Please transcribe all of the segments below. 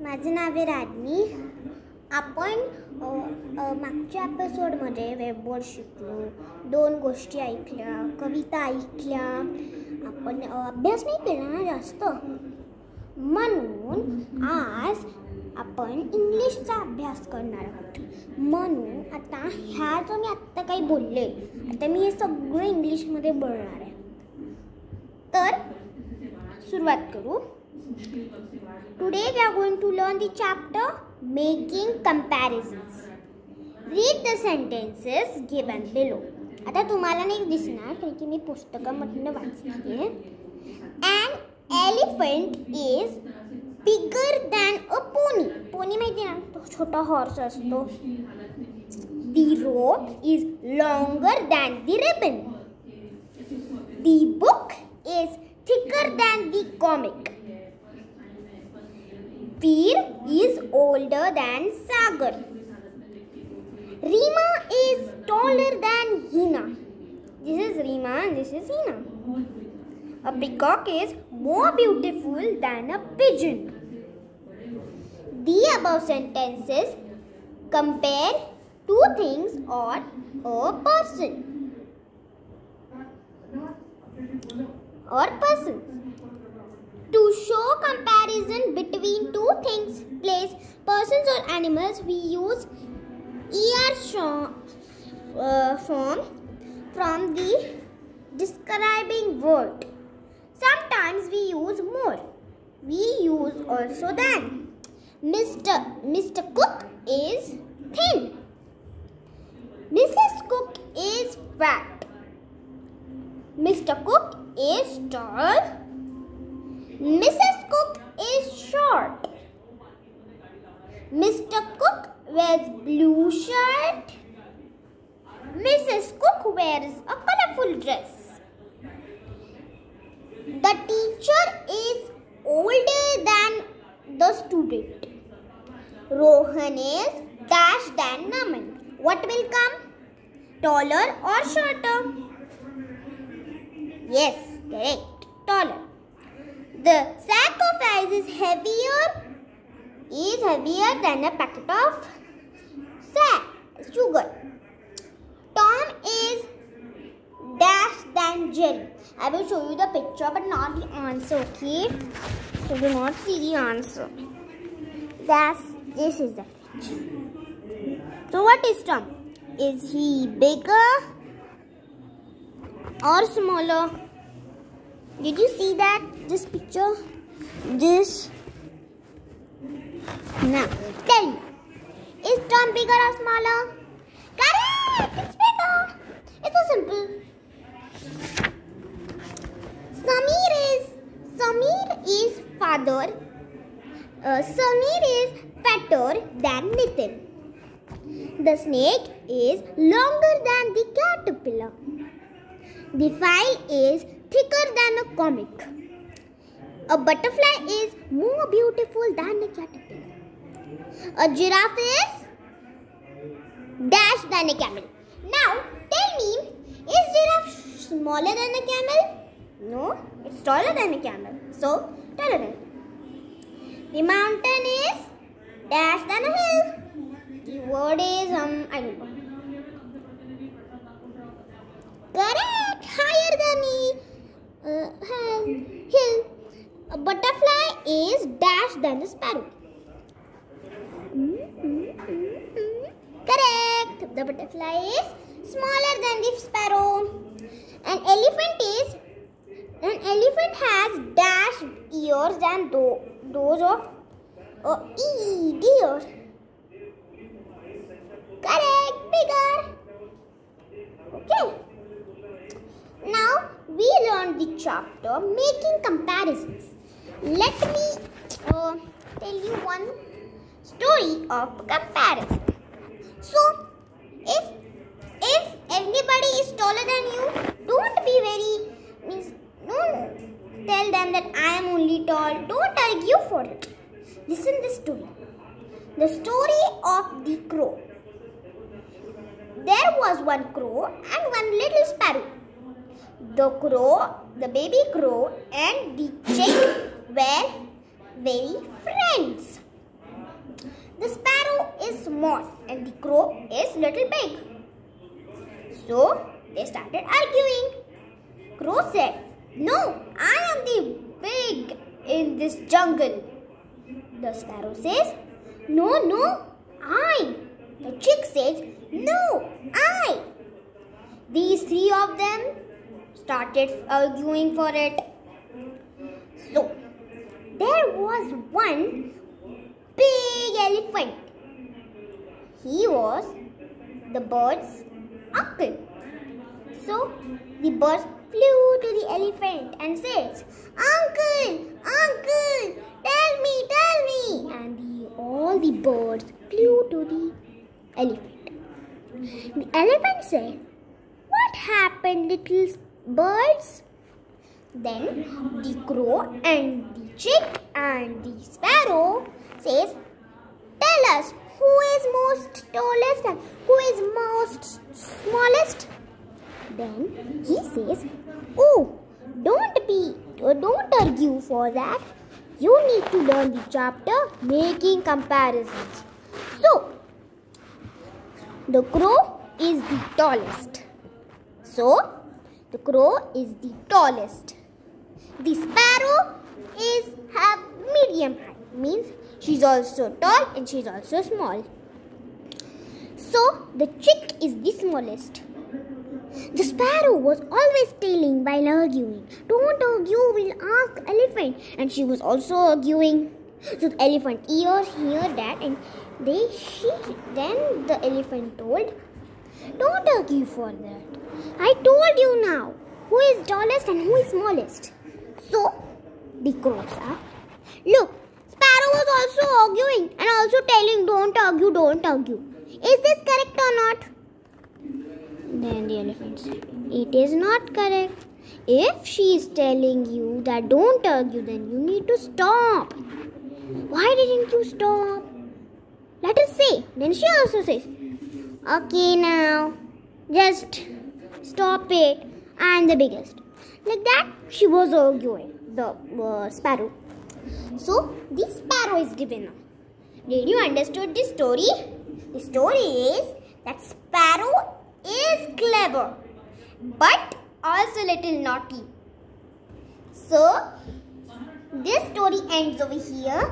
माझं नाव आहे राजनी. आपण मागच्या एपिसोडमध्ये वेबवर्ड शिकलो, 2 गोष्टी ऐकल्या, कविता ऐकल्या. आपण अभ्यास नाही केला ना जास्त, म्हणून आज आपण इंग्लिशचा अभ्यास करणार आहोत. म्हणून आता ह्या जो मी आत्ता काही बोलले, आता मी हे सगळं इंग्लिशमध्ये बोलणार आहे. तर सुरुवात करू. Today we are going to learn the chapter Making Comparisons. Read the sentences given below. आता तुम्हाला नाही दिसणार कारण की मी पुस्तकामधून वाचते. An elephant is bigger than a pony. Pony माहिती ना, तो छोटा हॉर्स असतो. The rope is longer than the ribbon. The book is thicker than the comic. Veer is older than Sagar. Reema is taller than Hina. This is Reema and this is Hina. A peacock is more beautiful than a pigeon. The above sentences compare two things or a person. To show comparison between two things, place, persons or animals, we use form from the describing word. Sometimes we use more. We use also than. Mr. Cook is thin. Mrs. Cook is fat. Mr. Cook is tall. Mrs. Cook is short. Mr. Cook wears blue shirt. Mrs. Cook wears a colorful dress. The teacher is older than the student. Rohan is dash than Naman. What will come? Taller or shorter? Yes, correct. Taller. The sack of rice is heavier than a packet of sugar. Tom is dash than Jerry. I will show you the picture but not the answer, okay? So do not see the answer. This is the picture. So what is Tom? Is he bigger or smaller? Did you see that? This picture? This? Now, tell me. Is Tom bigger or smaller? Correct! It's bigger. It's so simple. Samir is fatter than Nitin. The snake is longer than the caterpillar. The file is thicker than a comic. A butterfly is more beautiful than a caterpillar. A giraffe is dash than a camel. Now tell me, is giraffe smaller than a camel? No, it's taller than a camel. So taller than. The mountain is dash than a hill. The word is I don't know. Correct, higher than hill. A butterfly is dash than a sparrow. Correct, the butterfly is smaller than the sparrow. An elephant has dash ears than those of deer. Correct, bigger. Okay. Now we learned the chapter Making Comparisons. Let me tell you one story of comparison. So, if anybody is taller than you, don't tell them that I am only tall. Don't argue for it. Listen this story. The story of the crow. There was one crow and one little sparrow. The baby crow and the chick were very friends. The sparrow is small and the crow is little big. So they started arguing. Crow said, "No, I am the big in this jungle." The sparrow says, "No, no, I." The chick says, "No, I." These three of them started arguing for it. So there was one big elephant. He was the bird's uncle. So the bird flew to the elephant and says, "Uncle, uncle, tell me, tell me." And all the birds flew to the elephant. The elephant said, "What happened, little birds?" Then the crow and the chick and the sparrow says, "Tell us, who is most tallest and who is most smallest?" Then he says, "Oh, don't argue for that. You need to learn the chapter making comparisons." So the crow is the tallest. So the crow is the tallest. The sparrow is have medium height, means she's also tall and she's also small. So the chick is the smallest. The sparrow was always telling while arguing, "Don't argue, we'll ask elephant." And she was also arguing. So the elephant heard that, and then the elephant told, "Don't argue for that. I told you now who is tallest and who is smallest." So the crow said, "Look, sparrow was also arguing and also telling, 'Don't argue, don't argue.' Is this correct or not?" Then the elephant said, "It is not correct. If she is telling you that don't argue, then you need to stop. Why didn't you stop? Let us say." Then she also says, "Okay, now just stop it. I am the biggest." Like that, she was arguing, the sparrow. So the sparrow is the winner. Did you understood this story? The story is that sparrow is clever, but also little naughty. So this story ends over here,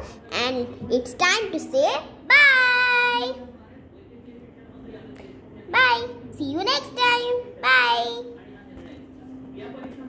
and it's time to say bye. Bye. See you next time. Bye.